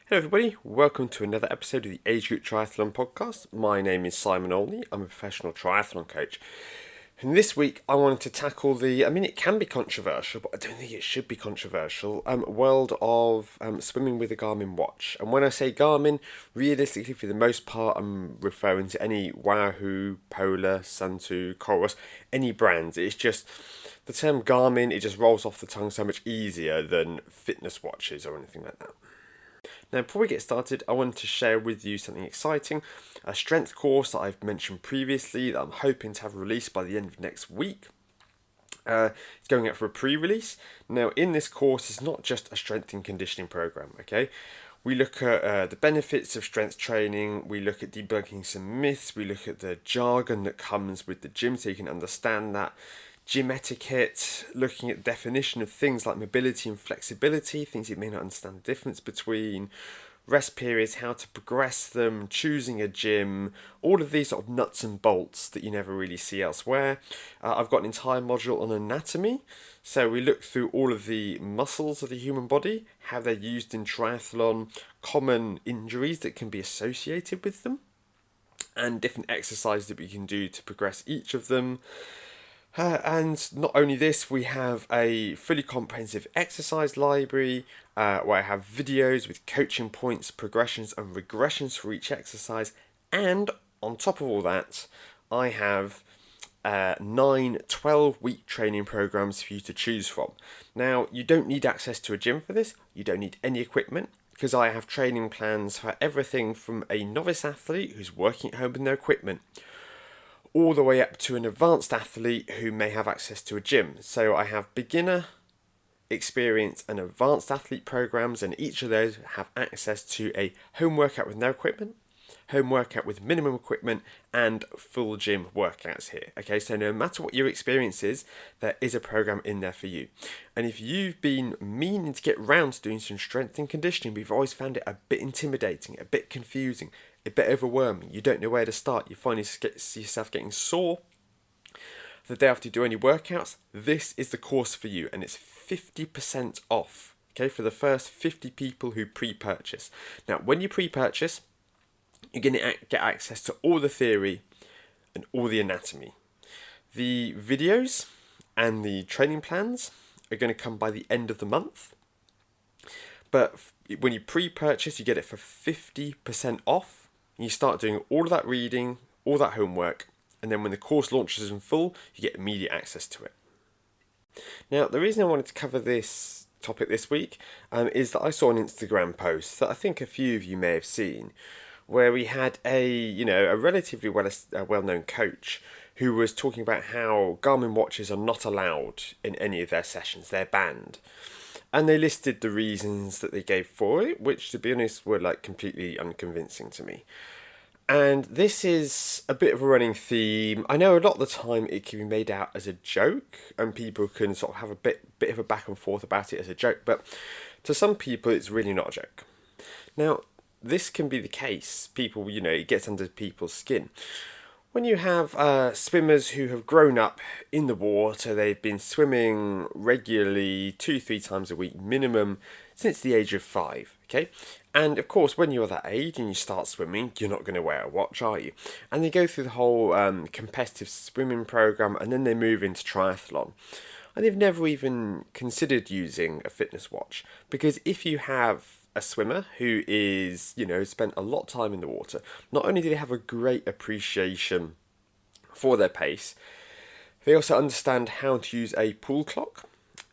Hello everybody, welcome to another episode of the Age Group Triathlon Podcast. My name is Simon Olney, I'm a professional triathlon coach. And this week I wanted to tackle it can be controversial, but I don't think it should be controversial, world of swimming with a Garmin watch. And when I say Garmin, realistically for the most part I'm referring to any Wahoo, Polar, Sunto, Coros, any brands. It's just, the term Garmin, it just rolls off the tongue so much easier than fitness watches or anything like that. Now, before we get started, I wanted to share with you something exciting, a strength course that I've mentioned previously that I'm hoping to have released by the end of next week. It's going out for a pre-release. Now, in this course, it's not just a strength and conditioning program, okay? We look at the benefits of strength training, we look at debunking some myths, we look at the jargon that comes with the gym so you can understand that, gym etiquette, looking at the definition of things like mobility and flexibility, things you may not understand the difference between, rest periods, how to progress them, choosing a gym, all of these sort of nuts and bolts that you never really see elsewhere. I've got an entire module on anatomy, so we look through all of the muscles of the human body, how they're used in triathlon, common injuries that can be associated with them, and different exercises that we can do to progress each of them. And not only this, we have a fully comprehensive exercise library where I have videos with coaching points, progressions, and regressions for each exercise. And on top of all that, I have 12-week training programs for you to choose from. Now, you don't need access to a gym for this, you don't need any equipment, because I have training plans for everything from a novice athlete who's working at home with no equipment all the way up to an advanced athlete who may have access to a gym. So I have beginner, experienced, and advanced athlete programs, and each of those have access to a home workout with no equipment, home workout with minimum equipment, and full gym workouts here. Okay, so no matter what your experience is, there is a program in there for you. And if you've been meaning to get round to doing some strength and conditioning, but you've always found it a bit intimidating, a bit confusing, a bit overwhelming, you don't know where to start, you find yourself getting sore the day after you do any workouts, this is the course for you, and it's 50% off, okay, for the first 50 people who pre-purchase. Now, when you pre-purchase, you're going to get access to all the theory and all the anatomy. The videos and the training plans are going to come by the end of the month, but when you pre-purchase, you get it for 50% off. You start doing all of that reading, all that homework, and then when the course launches in full, you get immediate access to it. Now, the reason I wanted to cover this topic this week is that I saw an Instagram post that I think a few of you may have seen, where we had a relatively well-known coach who was talking about how Garmin watches are not allowed in any of their sessions, they're banned. And they listed the reasons that they gave for it, which, to be honest, were like completely unconvincing to me. And this is a bit of a running theme. I know a lot of the time it can be made out as a joke, and people can sort of have a bit of a back and forth about it as a joke, but to some people it's really not a joke. Now, this can be the case. People, it gets under people's skin. When you have swimmers who have grown up in the water, they've been swimming regularly 2-3 times a week minimum since the age of 5, okay? And of course, when you're that age and you start swimming, you're not going to wear a watch, are you? And they go through the whole competitive swimming program, and then they move into triathlon. And they've never even considered using a fitness watch, because if you have a swimmer who is, spent a lot of time in the water, not only do they have a great appreciation for their pace, they also understand how to use a pool clock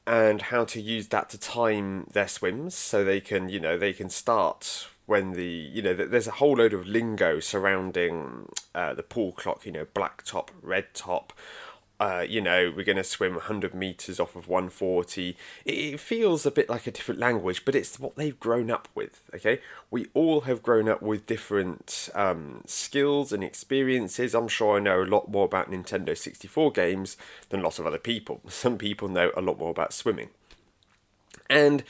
and how to use that to time their swims, so they can start when there's a whole load of lingo surrounding the pool clock, black top, red top. We're going to swim 100 meters off of 140. It feels a bit like a different language, but it's what they've grown up with, okay? We all have grown up with different skills and experiences. I'm sure I know a lot more about Nintendo 64 games than lots of other people. Some people know a lot more about swimming. And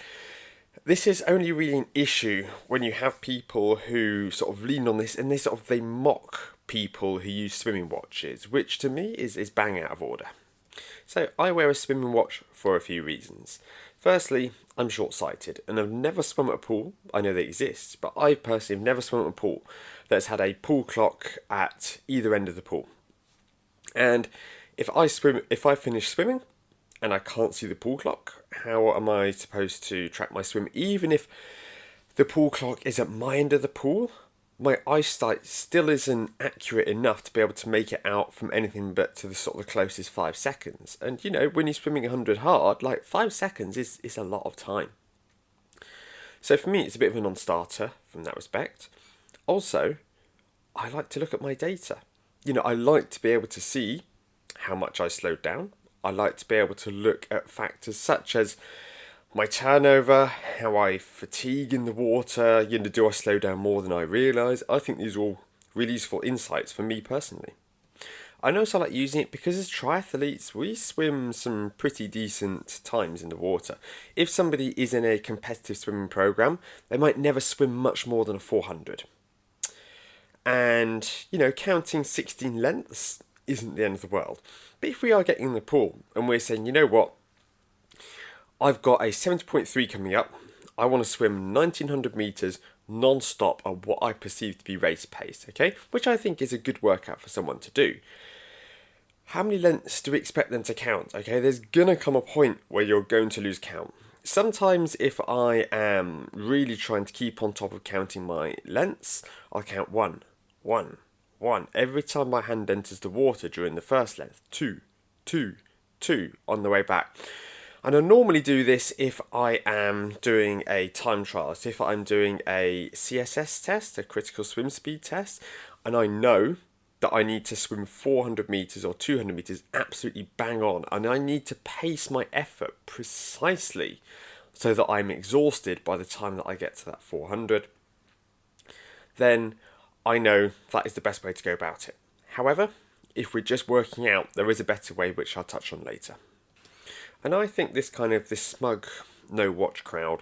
this is only really an issue when you have people who sort of lean on this and they mock people who use swimming watches, which to me is bang out of order. So I wear a swimming watch for a few reasons. Firstly, I'm short-sighted and I've never swum at a pool. I know they exist, but I personally have never swum at a pool that's had a pool clock at either end of the pool. And if I finish swimming and I can't see the pool clock, how am I supposed to track my swim? Even if the pool clock is at my end of the pool, my eyesight still isn't accurate enough to be able to make it out from anything but to the sort of the closest 5 seconds. And when you're swimming 100 hard, like 5 seconds is a lot of time. So for me, it's a bit of a non-starter from that respect. Also, I like to look at my data. I like to be able to see how much I slowed down. I like to be able to look at factors such as my turnover, how I fatigue in the water, do I slow down more than I realise? I think these are all really useful insights for me personally. I also like using it because as triathletes, we swim some pretty decent times in the water. If somebody is in a competitive swimming programme, they might never swim much more than a 400. And, counting 16 lengths isn't the end of the world. But if we are getting in the pool and we're saying, you know what, I've got a 70.3 coming up. I want to swim 1900 metres non-stop at what I perceive to be race pace, okay? Which I think is a good workout for someone to do. How many lengths do we expect them to count? Okay, there's gonna come a point where you're going to lose count. Sometimes if I am really trying to keep on top of counting my lengths, I'll count one. Every time my hand enters the water during the first length, two on the way back. And I normally do this if I am doing a time trial. So if I'm doing a CSS test, a critical swim speed test, and I know that I need to swim 400 metres or 200 metres absolutely bang on, and I need to pace my effort precisely so that I'm exhausted by the time that I get to that 400, then I know that is the best way to go about it. However, if we're just working out, there is a better way which I'll touch on later. And I think this smug no watch crowd,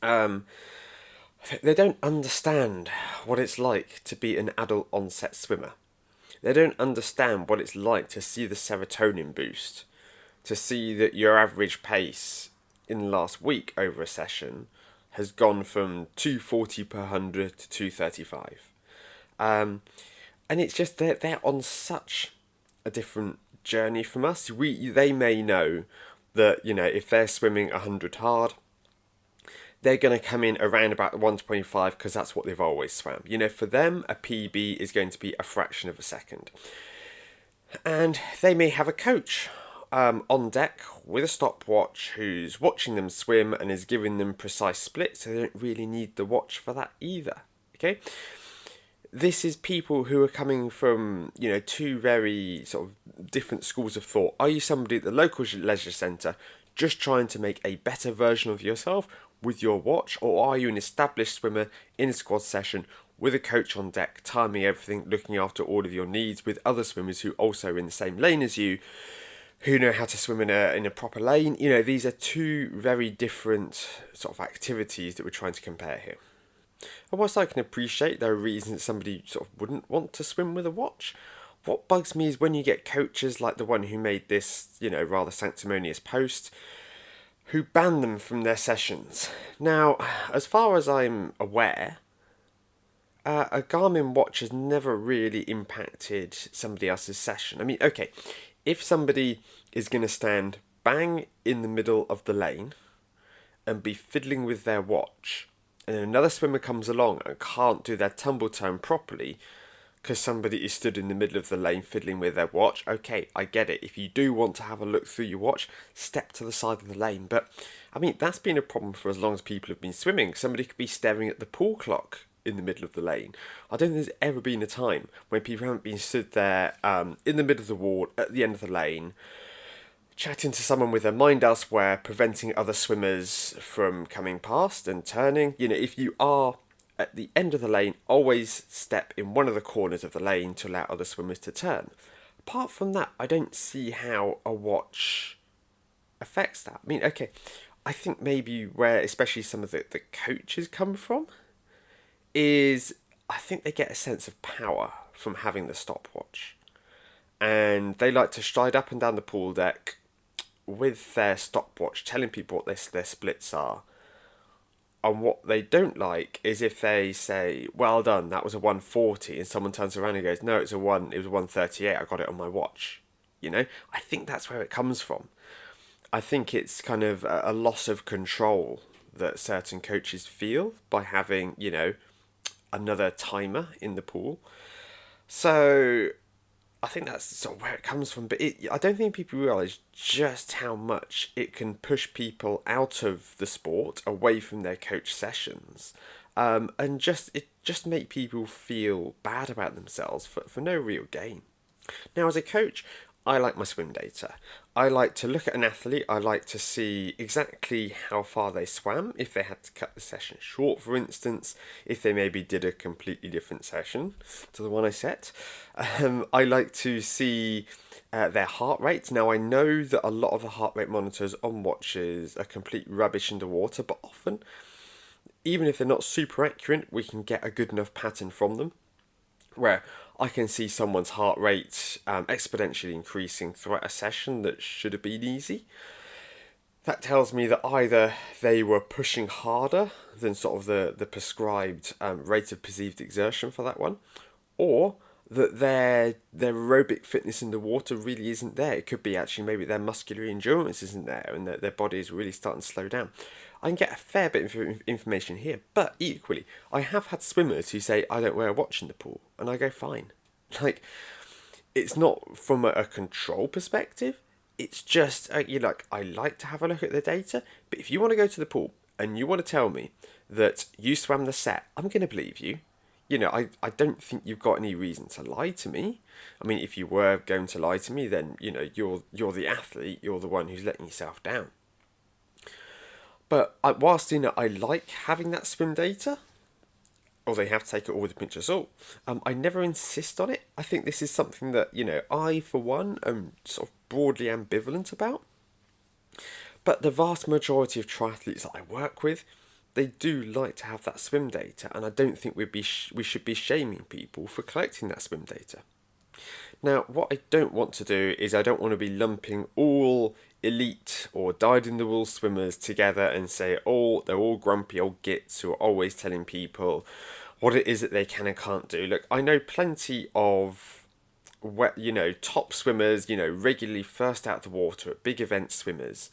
they don't understand what it's like to be an adult onset swimmer. They don't understand what it's like to see the serotonin boost, to see that your average pace in the last week over a session has gone from 240 per 100 to 235. And it's just they're on such a different journey from us. They may know that, if they're swimming 100 hard, they're going to come in around about the 125 because that's what they've always swam. For them, a PB is going to be a fraction of a second. And they may have a coach on deck with a stopwatch who's watching them swim and is giving them precise splits, so they don't really need the watch for that either. Okay? This is people who are coming from, two very sort of different schools of thought. Are you somebody at the local leisure centre just trying to make a better version of yourself with your watch, or are you an established swimmer in a squad session with a coach on deck, timing everything, looking after all of your needs with other swimmers who also are in the same lane as you, who know how to swim in a proper lane? These are two very different sort of activities that we're trying to compare here. And whilst I can appreciate there are reasons that somebody sort of wouldn't want to swim with a watch, what bugs me is when you get coaches like the one who made this, rather sanctimonious post, who ban them from their sessions. Now, as far as I'm aware, a Garmin watch has never really impacted somebody else's session. I mean, okay, if somebody is going to stand bang in the middle of the lane and be fiddling with their watch, and then another swimmer comes along and can't do their tumble turn properly because somebody is stood in the middle of the lane fiddling with their watch, okay, I get it. If you do want to have a look through your watch, step to the side of the lane. But, I mean, that's been a problem for as long as people have been swimming. Somebody could be staring at the pool clock in the middle of the lane. I don't think there's ever been a time when people haven't been stood there in the middle of the ward, at the end of the lane, chatting to someone with their mind elsewhere, preventing other swimmers from coming past and turning. If you are at the end of the lane, always step in one of the corners of the lane to allow other swimmers to turn. Apart from that, I don't see how a watch affects that. I mean, okay, I think maybe where especially some of the coaches come from is I think they get a sense of power from having the stopwatch. And they like to stride up and down the pool deck with their stopwatch telling people what their splits are. And what they don't like is if they say, "Well done, that was a 140," and someone turns around and goes, "No, it was a 138. I got it on my watch." You know, I think that's where it comes from. I think it's kind of a loss of control that certain coaches feel by having, another timer in the pool. So I think that's sort of where it comes from. But I don't think people realise just how much it can push people out of the sport, away from their coach sessions, and just make people feel bad about themselves for no real gain. Now, as a coach, I like my swim data. I like to look at an athlete. I like to see exactly how far they swam, if they had to cut the session short, for instance, if they maybe did a completely different session to the one I set. I like to see their heart rate. Now, I know that a lot of the heart rate monitors on watches are complete rubbish underwater, but often, even if they're not super accurate, we can get a good enough pattern from them where I can see someone's heart rate exponentially increasing throughout a session that should have been easy. That tells me that either they were pushing harder than sort of the prescribed rate of perceived exertion for that one, or that their aerobic fitness in the water really isn't there. It could be actually maybe their muscular endurance isn't there and that their body is really starting to slow down. I can get a fair bit of information here, but equally, I have had swimmers who say, "I don't wear a watch in the pool," and I go, "Fine." Like, it's not from a control perspective. It's just I like to have a look at the data. But if you want to go to the pool and you want to tell me that you swam the set, I'm going to believe you. I don't think you've got any reason to lie to me. I mean, if you were going to lie to me, then you're the athlete. You're the one who's letting yourself down. But whilst I like having that swim data, although you have to take it all with a pinch of salt, I never insist on it. I think this is something that I, for one, am sort of broadly ambivalent about. But the vast majority of triathletes that I work with, they do like to have that swim data, and I don't think we should be shaming people for collecting that swim data. Now, what I don't want to do is I don't want to be lumping all elite or dyed-in-the-wool swimmers together and say, "Oh, they're all grumpy old gits who are always telling people what it is that they can and can't do." Look, I know plenty of top swimmers, regularly first out the water at big event swimmers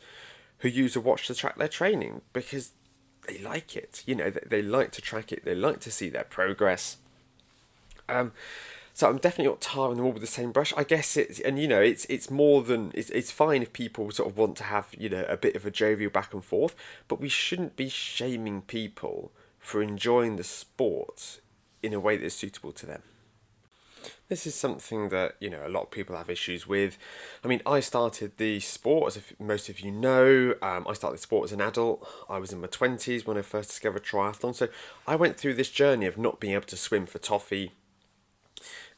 who use a watch to track their training because they like it. They like to track it. They like to see their progress. So I'm definitely not tarring them all with the same brush. I guess it's more than it's fine if people sort of want to have a bit of a jovial back and forth, but we shouldn't be shaming people for enjoying the sport in a way that's suitable to them. This is something that a lot of people have issues with. I mean, I started the sport, as most of you know. I started the sport as an adult. I was in my 20s when I first discovered triathlon, so I went through this journey of not being able to swim for toffee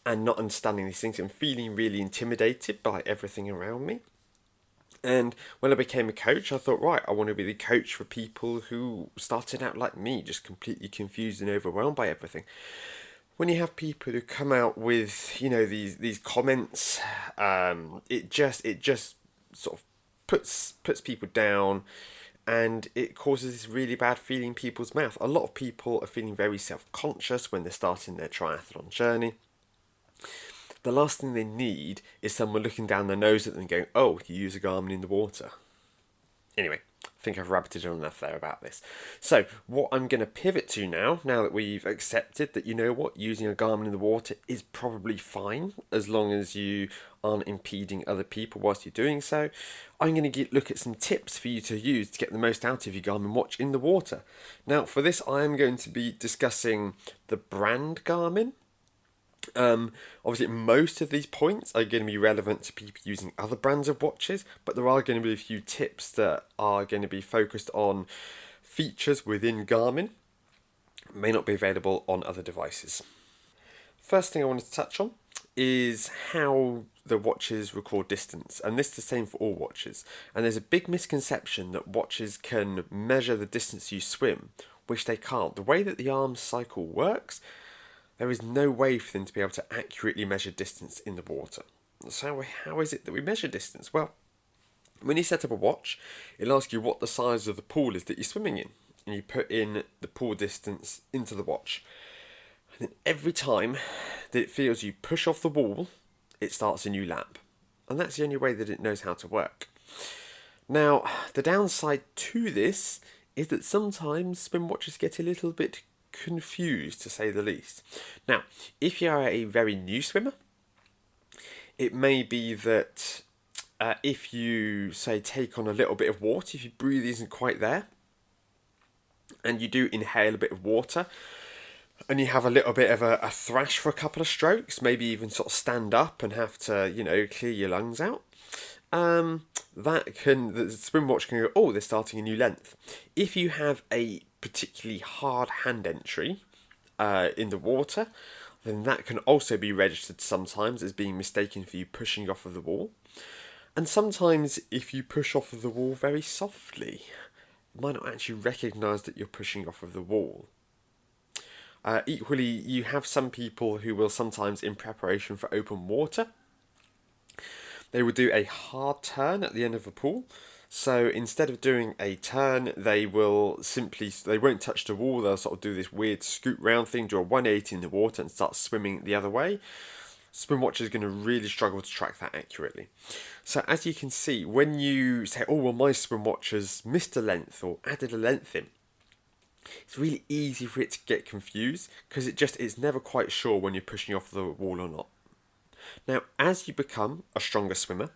and not understanding these things and feeling really intimidated by everything around me. And when I became a coach, I thought, right, I want to be the coach for people who started out like me, just completely confused and overwhelmed by everything. When you have people who come out with these comments, it just sort of puts people down, and it causes this really bad feeling in people's mouth. A lot of people are feeling very self-conscious when they're starting their triathlon journey. The last thing they need is someone looking down their nose at them and going, "Oh, you use a Garmin in the water." Anyway, I think I've rabbited on enough there about this. So, what I'm going to pivot to now that we've accepted that, using a Garmin in the water is probably fine, as long as you aren't impeding other people whilst you're doing so, I'm going to look at some tips for you to use to get the most out of your Garmin watch in the water. Now, for this, I am going to be discussing the brand Garmin. Obviously, most of these points are going to be relevant to people using other brands of watches, but there are going to be a few tips that are going to be focused on features within Garmin, may not be available on other devices. First thing I wanted to touch on is how the watches record distance, and this is the same for all watches. And there's a big misconception that watches can measure the distance you swim, which they can't. The way that the arms cycle works, there is no way for them to be able to accurately measure distance in the water. So how is it that we measure distance? Well, When you set up a watch, it'll ask you what the size of the pool is that you're swimming in. And you put in the pool distance into the watch. And then every time that it feels you push off the wall, it starts a new lap. And that's the only way that it knows how to work. Now, the downside to this is that sometimes swim watches get a little bit confused, to say the least. Now, if you are a very new swimmer, it may be that if you, say, take on a little bit of water, if your breathe isn't quite there, and you do inhale a bit of water, and you have a little bit of a thrash for a couple of strokes, maybe even sort of stand up and have to, clear your lungs out, the swim watch can go, oh, they're starting a new length. If you have a particularly hard hand entry in the water, then that can also be registered sometimes as being mistaken for you pushing off of the wall. And sometimes if you push off of the wall very softly, you might not actually recognise that you're pushing off of the wall. Equally, you have some people who will sometimes, in preparation for open water, they will do a hard turn at the end of a pool. So instead of doing a turn, they won't touch the wall, they'll sort of do this weird scoot round thing, do a 180 in the water and start swimming the other way. Swim watch is going to really struggle to track that accurately. So as you can see, when you say, oh, well, my swim watch has missed a length or added a length in, it's really easy for it to get confused because it's never quite sure when you're pushing off the wall or not. Now, as you become a stronger swimmer,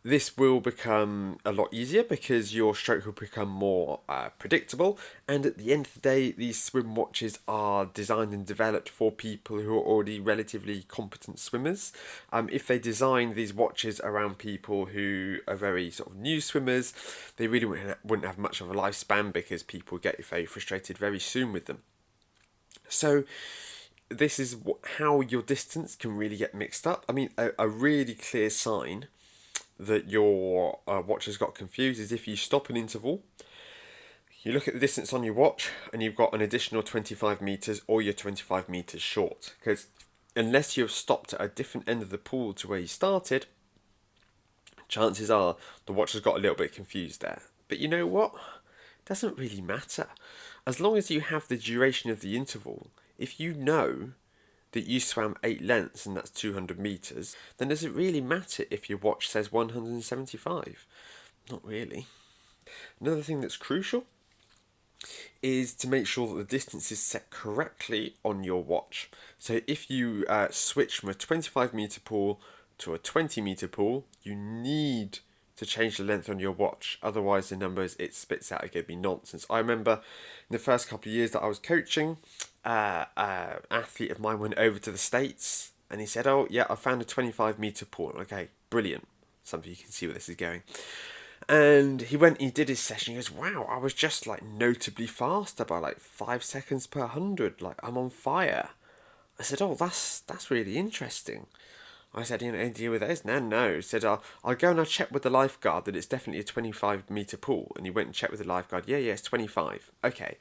this will become a lot easier because your stroke will become more predictable, and at the end of the day, these swim watches are designed and developed for people who are already relatively competent swimmers. If they design these watches around people who are very sort of new swimmers, they really wouldn't have much of a lifespan because people get very frustrated very soon with them. So this is how your distance can really get mixed up. I mean, a really clear sign that your watch has got confused is if you stop an interval, you look at the distance on your watch and you've got an additional 25 metres or you're 25 metres short. Because unless you've stopped at a different end of the pool to where you started, chances are the watch has got a little bit confused there. But you know what? It doesn't really matter. As long as you have the duration of the interval, if you know that you swam 8 lengths and that's 200 metres, then does it really matter if your watch says 175? Not really. Another thing that's crucial is to make sure that the distance is set correctly on your watch. So if you switch from a 25 metre pool to a 20 metre pool, you need to change the length on your watch. Otherwise, the numbers it spits out are going to be nonsense. I remember in the first couple of years that I was coaching, an athlete of mine went over to the States and he said, oh yeah, I found a 25 metre pool. Okay, brilliant. Some of you can see where this is going. And he did his session. He goes, wow, I was just like notably faster by like 5 seconds per 100. Like, I'm on fire. I said, oh, that's really interesting. I said, any idea with this? No. He said, I'll go and I'll check with the lifeguard that it's definitely a 25 metre pool. And he went and checked with the lifeguard. Yeah, it's 25. Okay.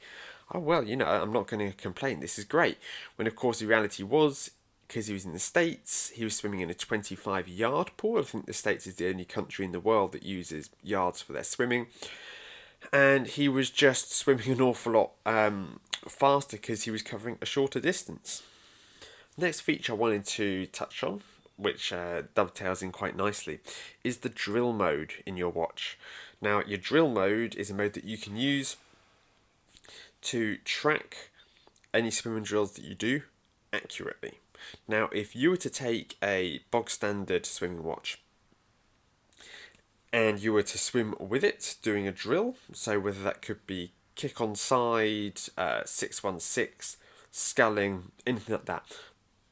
Oh, well, I'm not going to complain. This is great. When, of course, the reality was, because he was in the States, he was swimming in a 25-yard pool. I think the States is the only country in the world that uses yards for their swimming. And he was just swimming an awful lot faster because he was covering a shorter distance. Next feature I wanted to touch on, which dovetails in quite nicely, is the drill mode in your watch. Now, your drill mode is a mode that you can use to track any swimming drills that you do accurately. Now, if you were to take a bog standard swimming watch and you were to swim with it doing a drill, so whether that could be kick on side, 616, sculling, anything like that,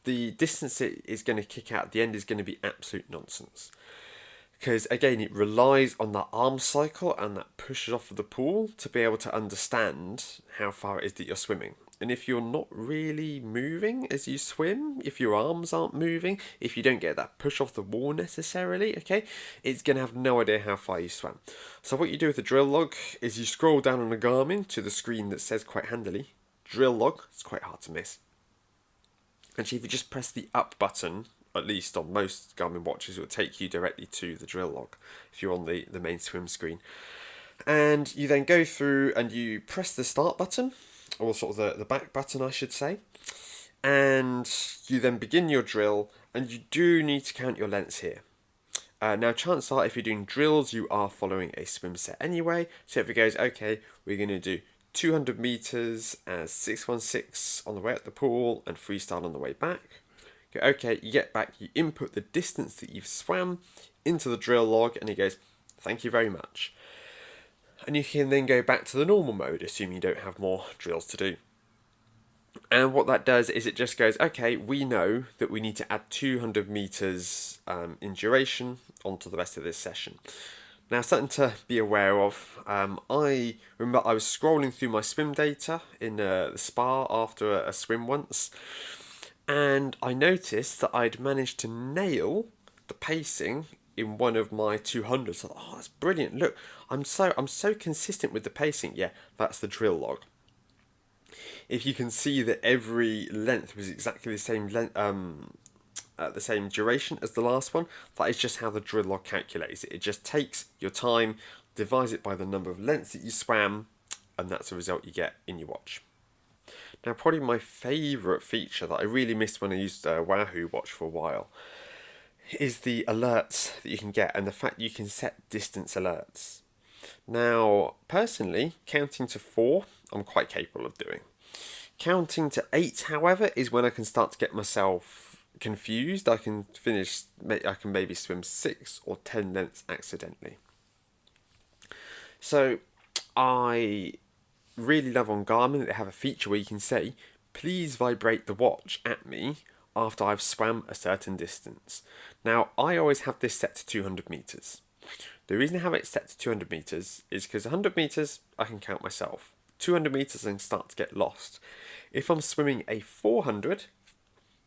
the distance it is going to kick out at the end is going to be absolute nonsense. Because again, it relies on that arm cycle and that pushes off of the pool to be able to understand how far it is that you're swimming. And if you're not really moving as you swim, if your arms aren't moving, if you don't get that push off the wall necessarily, okay, it's going to have no idea how far you swam. So what you do with the drill log is you scroll down on the Garmin to the screen that says quite handily, drill log. It's quite hard to miss. Actually, if you just press the up button at least on most Garmin watches, it will take you directly to the drill log if you're on the main swim screen. And you then go through and you press the start button, or sort of the back button, I should say. And you then begin your drill, and you do need to count your lengths here. Now, chances are, if you're doing drills, you are following a swim set anyway. So if it goes, okay, we're going to do 200 meters as 616 on the way up the pool and freestyle on the way back. Go, okay, you get back, you input the distance that you've swam into the drill log, and it goes, thank you very much. And you can then go back to the normal mode, assuming you don't have more drills to do. And what that does is it just goes, okay, we know that we need to add 200 meters in duration onto the rest of this session. Now, something to be aware of, I remember I was scrolling through my swim data in the spa after a swim once, and I noticed that I'd managed to nail the pacing in one of my 200s. So, oh, that's brilliant. Look, I'm so consistent with the pacing. Yeah, that's the drill log. If you can see that every length was exactly the same length, the same duration as the last one, that is just how the drill log calculates it. It just takes your time, divides it by the number of lengths that you swam, and that's the result you get in your watch. Now, probably my favourite feature that I really missed when I used a Wahoo watch for a while is the alerts that you can get, and the fact you can set distance alerts. Now, personally, counting to 4, I'm quite capable of doing. Counting to 8, however, is when I can start to get myself confused. I can maybe swim 6 or 10 lengths accidentally. So, I really love on Garmin that they have a feature where you can say, please vibrate the watch at me after I've swam a certain distance. Now, I always have this set to 200 meters. The reason I have it set to 200 meters is because 100 meters I can count myself. 200 meters I can start to get lost. If I'm swimming a 400,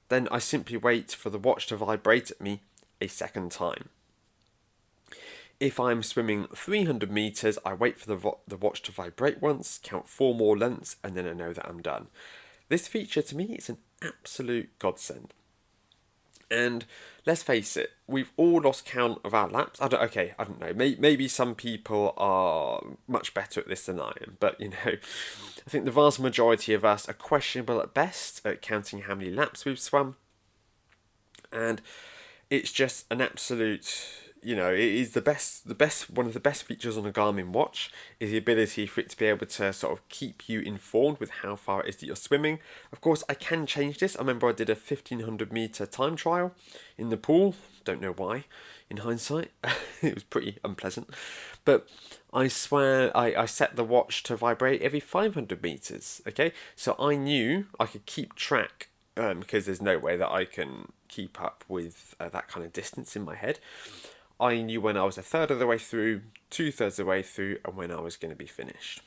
then I simply wait for the watch to vibrate at me a second time. If I'm swimming 300 meters, I wait for the watch to vibrate once, count 4 more lengths, and then I know that I'm done. This feature to me is an absolute godsend. And let's face it, we've all lost count of our laps. I don't know. Maybe some people are much better at this than I am, but I think the vast majority of us are questionable at best at counting how many laps we've swum. And it's just an absolute, it is one of the best features on a Garmin watch is the ability for it to be able to sort of keep you informed with how far it is that you're swimming. Of course, I can change this. I remember I did a 1500 meter time trial in the pool. Don't know why, in hindsight. It was pretty unpleasant. But I set the watch to vibrate every 500 meters. Okay, so I knew I could keep track because there's no way that I can keep up with that kind of distance in my head. I knew when I was a third of the way through, 2/3 of the way through, and when I was going to be finished.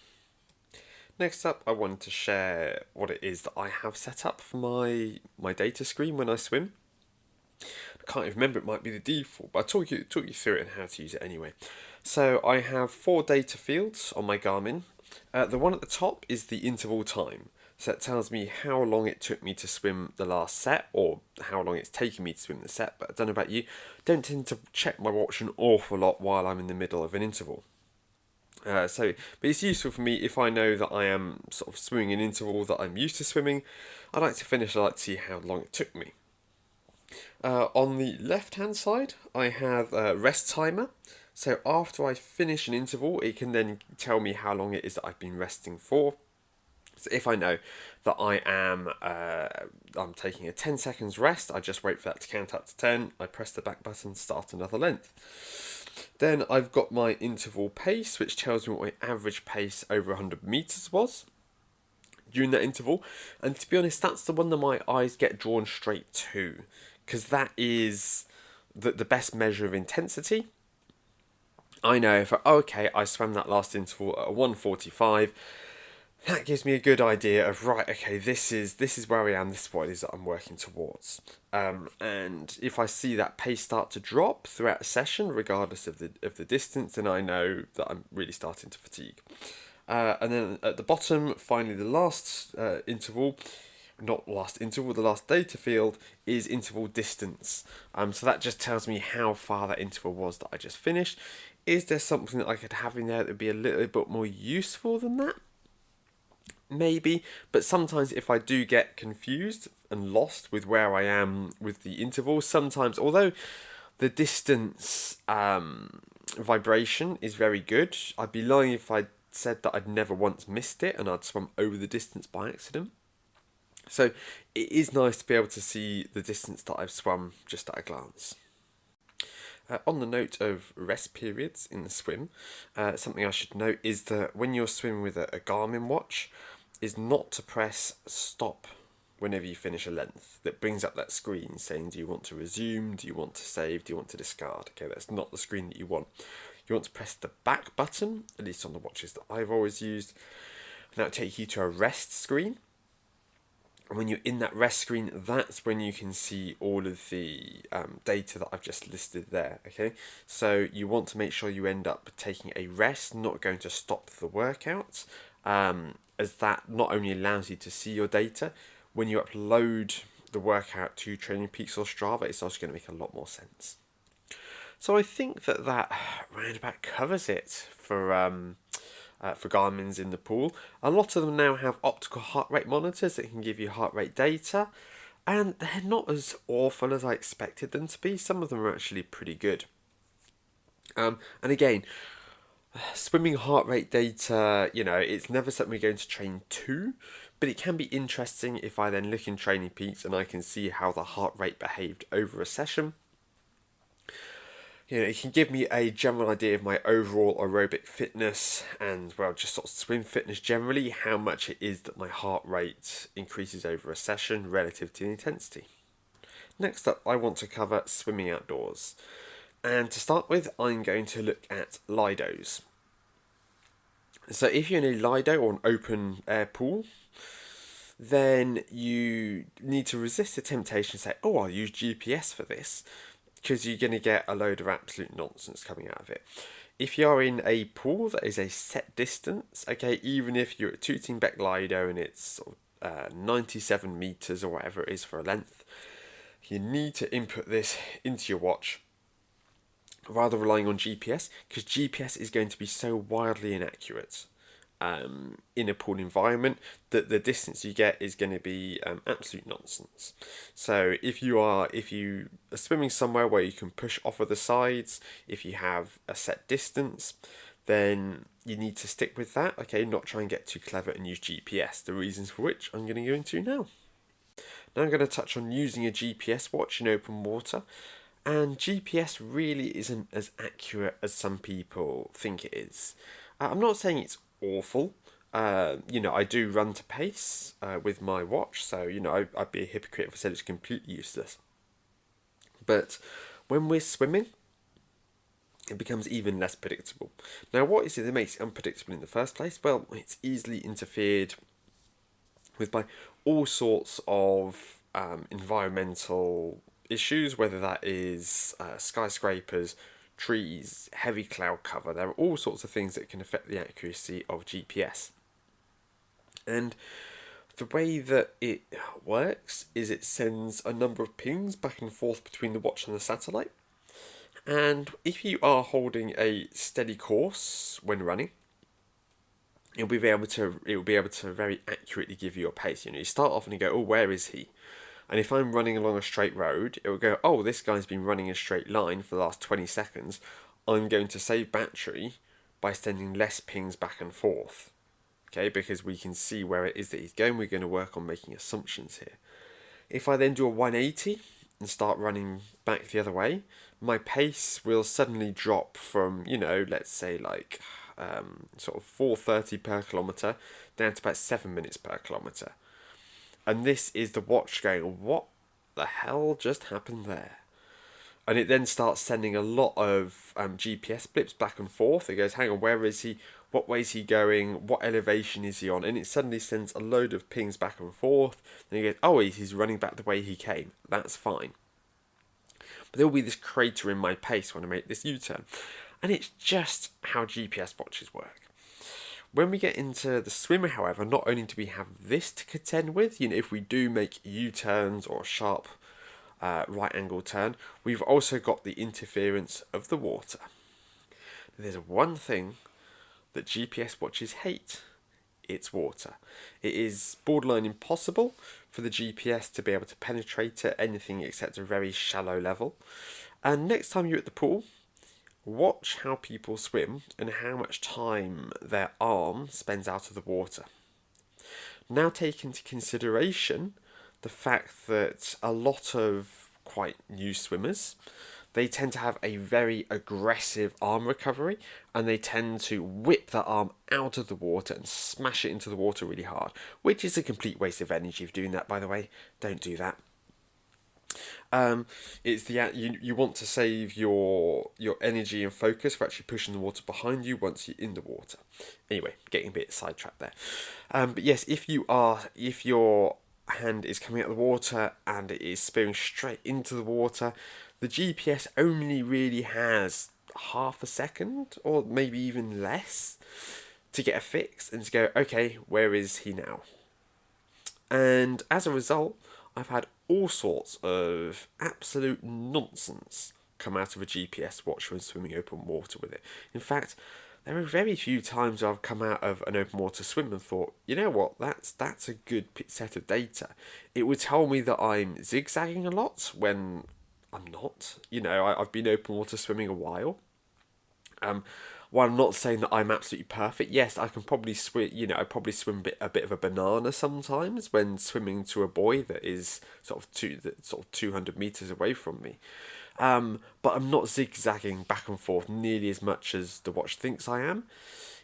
Next up, I wanted to share what it is that I have set up for my data screen when I swim. I can't even remember, it might be the default, but I'll talk you through it and how to use it anyway. So I have 4 data fields on my Garmin. The one at the top is the interval time. So it tells me how long it took me to swim the last set, or how long it's taken me to swim the set. But I don't know about you, don't tend to check my watch an awful lot while I'm in the middle of an interval. But it's useful for me if I know that I am sort of swimming an interval that I'm used to swimming. I like to see how long it took me. On the left-hand side, I have a rest timer. So after I finish an interval, it can then tell me how long it is that I've been resting for. So if I know that I'm taking a 10 seconds rest, I just wait for that to count up to 10. I press the back button, start another length. Then I've got my interval pace, which tells me what my average pace over 100 meters was during that interval. And to be honest, that's the one that my eyes get drawn straight to, because that is the best measure of intensity. I know if I swam that last interval at a 1:45. That gives me a good idea of, right, okay, this is where I am, this is what it is that I'm working towards. And if I see that pace start to drop throughout the session, regardless of the distance, then I know that I'm really starting to fatigue. And then at the bottom, finally the last interval, not last interval, the last data field is interval distance. So that just tells me how far that interval was that I just finished. Is there something that I could have in there that would be a little bit more useful than that? Maybe, but sometimes if I do get confused and lost with where I am with the interval, sometimes, although the distance vibration is very good, I'd be lying if I said that I'd never once missed it and I'd swum over the distance by accident. So it is nice to be able to see the distance that I've swum just at a glance. On the note of rest periods in the swim, something I should note is that when you're swimming with a Garmin watch, is not to press stop whenever you finish a length. That brings up that screen saying, do you want to resume, do you want to save, do you want to discard? Okay, that's not the screen that you want. You want to press the back button, at least on the watches that I've always used, and that'll take you to a rest screen. And when you're in that rest screen, that's when you can see all of the data that I've just listed there, okay? So you want to make sure you end up taking a rest, not going to stop the workout, as that not only allows you to see your data, when you upload the workout to Training Peaks or Strava, it's also going to make a lot more sense. So I think that roundabout covers it for Garmin's in the pool. A lot of them now have optical heart rate monitors that can give you heart rate data, and they're not as awful as I expected them to be. Some of them are actually pretty good. And again, swimming heart rate data, it's never something we're going to train to, but it can be interesting if I then look in Training Peaks and I can see how the heart rate behaved over a session. It can give me a general idea of my overall aerobic fitness and, well, just sort of swim fitness generally, how much it is that my heart rate increases over a session relative to the intensity. Next up, I want to cover swimming outdoors. And to start with, I'm going to look at Lidos. So if you're in a Lido or an open air pool, then you need to resist the temptation to say, oh, I'll use GPS for this, because you're going to get a load of absolute nonsense coming out of it. If you're in a pool that is a set distance, okay, even if you're at Tooting Bec Lido and it's 97 metres or whatever it is for a length, you need to input this into your watch rather relying on GPS, because GPS is going to be so wildly inaccurate in a pool environment that the distance you get is going to be absolute nonsense. So if you are swimming somewhere where you can push off of the sides, if you have a set distance, then you need to stick with that, okay, not try and get too clever and use GPS, the reasons for which I'm going to go into now. Now I'm going to touch on using a GPS watch in open water. And GPS really isn't as accurate as some people think it is. I'm not saying it's awful. I do run to pace with my watch, so, I'd be a hypocrite if I said it's completely useless. But when we're swimming, it becomes even less predictable. Now, what is it that makes it unpredictable in the first place? Well, it's easily interfered with by all sorts of environmental issues, whether that is skyscrapers, trees, heavy cloud cover. There are all sorts of things that can affect the accuracy of GPS. And the way that it works is it sends a number of pings back and forth between the watch and the satellite. And if you are holding a steady course when running, it will be able to very accurately give you your pace. You start off and you go, oh, where is he? And if I'm running along a straight road, it will go, oh, this guy's been running a straight line for the last 20 seconds. I'm going to save battery by sending less pings back and forth. Okay, because we can see where it is that he's going. We're going to work on making assumptions here. If I then do a 180 and start running back the other way, my pace will suddenly drop from, let's say sort of 4:30 per kilometre down to about 7 minutes per kilometre. And this is the watch going, what the hell just happened there? And it then starts sending a lot of GPS blips back and forth. It goes, hang on, where is he? What way is he going? What elevation is he on? And it suddenly sends a load of pings back and forth. And you go, oh, he's running back the way he came. That's fine. But there will be this crater in my pace when I make this U-turn. And it's just how GPS watches work. When we get into the swimmer, however, not only do we have this to contend with, if we do make U-turns or a sharp right angle turn, we've also got the interference of the water. There's one thing that GPS watches hate. It's water. It is borderline impossible for the GPS to be able to penetrate at anything except a very shallow level. And next time you're at the pool, watch how people swim and how much time their arm spends out of the water. Now take into consideration the fact that a lot of quite new swimmers, they tend to have a very aggressive arm recovery, and they tend to whip that arm out of the water and smash it into the water really hard, which is a complete waste of energy of doing that, by the way. Don't do that. It's you want to save your energy and focus for actually pushing the water behind you once you're in the water. Anyway, getting a bit sidetracked there. But yes, if your hand is coming out of the water and it is spearing straight into the water, the GPS only really has half a second or maybe even less to get a fix and to go, okay, where is he now? And as a result, I've had all sorts of absolute nonsense come out of a GPS watch when swimming open water with it. In fact, there are very few times where I've come out of an open water swim and thought, you know what, that's a good set of data. It would tell me that I'm zigzagging a lot when I'm not. I've been open water swimming a while. While I'm not saying that I'm absolutely perfect, yes, I can probably swim. I probably swim a bit of a banana sometimes when swimming to a buoy that is sort of 200 meters away from me. But I'm not zigzagging back and forth nearly as much as the watch thinks I am.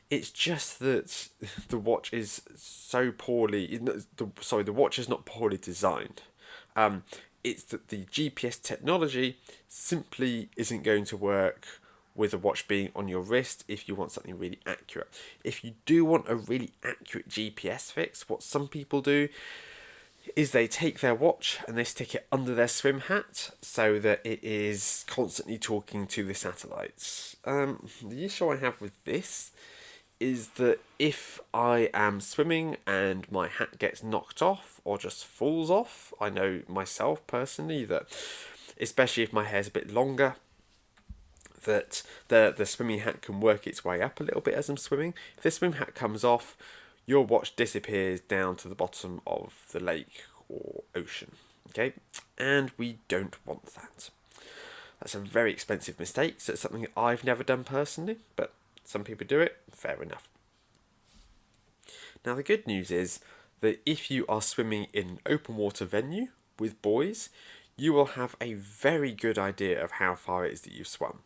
It's just that the watch is so poorly. The watch is not poorly designed. It's that the GPS technology simply isn't going to work with a watch being on your wrist if you want something really accurate. If you do want a really accurate GPS fix, what some people do is they take their watch and they stick it under their swim hat so that it is constantly talking to the satellites. The issue I have with this is that if I am swimming and my hat gets knocked off or just falls off, I know myself personally that, especially if my hair's a bit longer, that the swimming hat can work its way up a little bit as I'm swimming. If the swim hat comes off, your watch disappears down to the bottom of the lake or ocean. Okay, and we don't want that. That's a very expensive mistake, so it's something I've never done personally, but some people do it, fair enough. Now the good news is that if you are swimming in an open water venue with buoys, you will have a very good idea of how far it is that you've swum.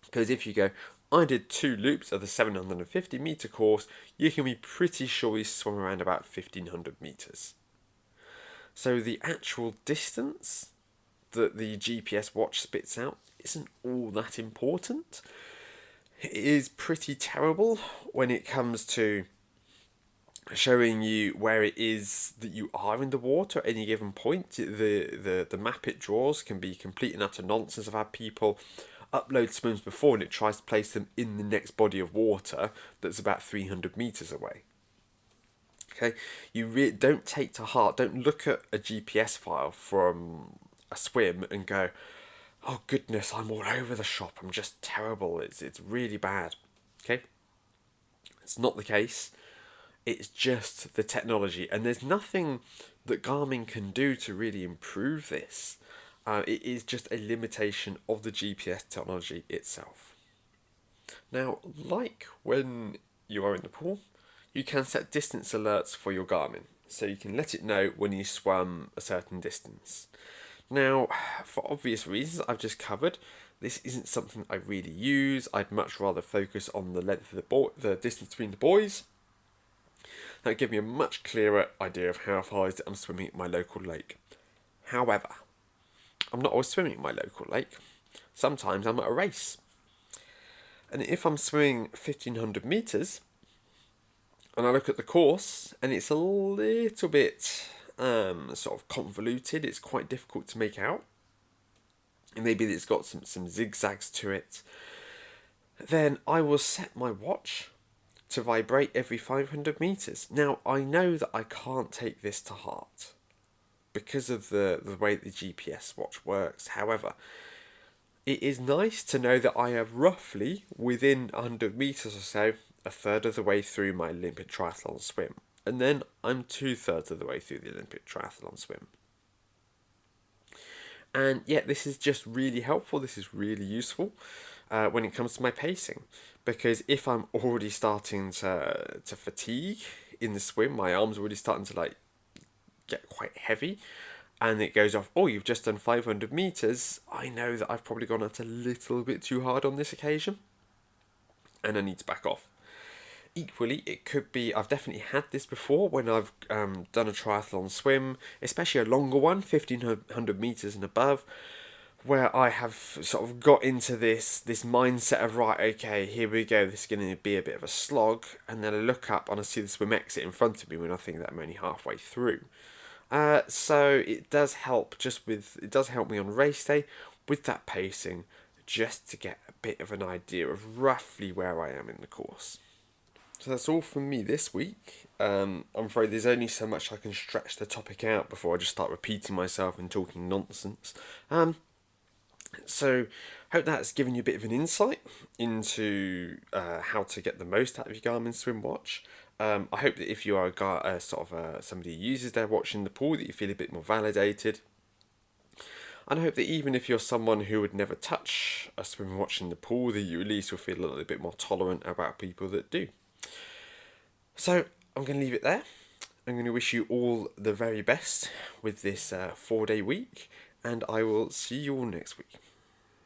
Because if you go, I did 2 loops of the 750 metre course, you can be pretty sure you swam around about 1500 metres. So the actual distance that the GPS watch spits out isn't all that important. It is pretty terrible when it comes to showing you where it is that you are in the water at any given point. The map it draws can be complete and utter nonsense. I've had people upload swims before and it tries to place them in the next body of water that's about 300 meters away. Okay, you don't take to heart, don't look at a GPS file from a swim and go, oh goodness, I'm all over the shop, I'm just terrible, it's really bad. Okay, it's not the case. It's just the technology, and there's nothing that Garmin can do to really improve this. It is just a limitation of the GPS technology itself. Now, like when you are in the pool, you can set distance alerts for your Garmin, so you can let it know when you swam a certain distance. Now, for obvious reasons I've just covered, this isn't something I really use. I'd much rather focus on the length of the distance between the buoys. That would give me a much clearer idea of how far I'm swimming at my local lake. However, I'm not always swimming at my local lake. Sometimes I'm at a race. And if I'm swimming 1500 metres, and I look at the course, and it's a little bit sort of convoluted, it's quite difficult to make out, and maybe it's got some zigzags to it, then I will set my watch to vibrate every 500 meters. Now, I know that I can't take this to heart because of the way the GPS watch works. However, it is nice to know that I am roughly within 100 meters or so, a third of the way through my Olympic triathlon swim. And then I'm 2/3 of the way through the Olympic triathlon swim. And yeah, this is just really helpful. This is really useful when it comes to my pacing. Because if I'm already starting to fatigue in the swim, my arms are already starting to like get quite heavy, and it goes off, oh, you've just done 500 meters, I know that I've probably gone out a little bit too hard on this occasion, and I need to back off. Equally, it could be, I've definitely had this before when I've done a triathlon swim, especially a longer one, 1500 meters and above, where I have sort of got into this mindset of, right, okay, here we go, this is going to be a bit of a slog, and then I look up and I see the swim exit in front of me when I think that I'm only halfway through. So it does help it does help me on race day with that pacing, just to get a bit of an idea of roughly where I am in the course. So that's all from me this week. I'm afraid there's only so much I can stretch the topic out before I just start repeating myself and talking nonsense. So hope that's given you a bit of an insight into how to get the most out of your Garmin swim watch. I hope that if you are somebody who uses their watch in the pool, that you feel a bit more validated. And I hope that even if you're someone who would never touch a swim watch in the pool, that you at least will feel a little bit more tolerant about people that do. So I'm going to leave it there. I'm going to wish you all the very best with this 4-day week, and I will see you all next week.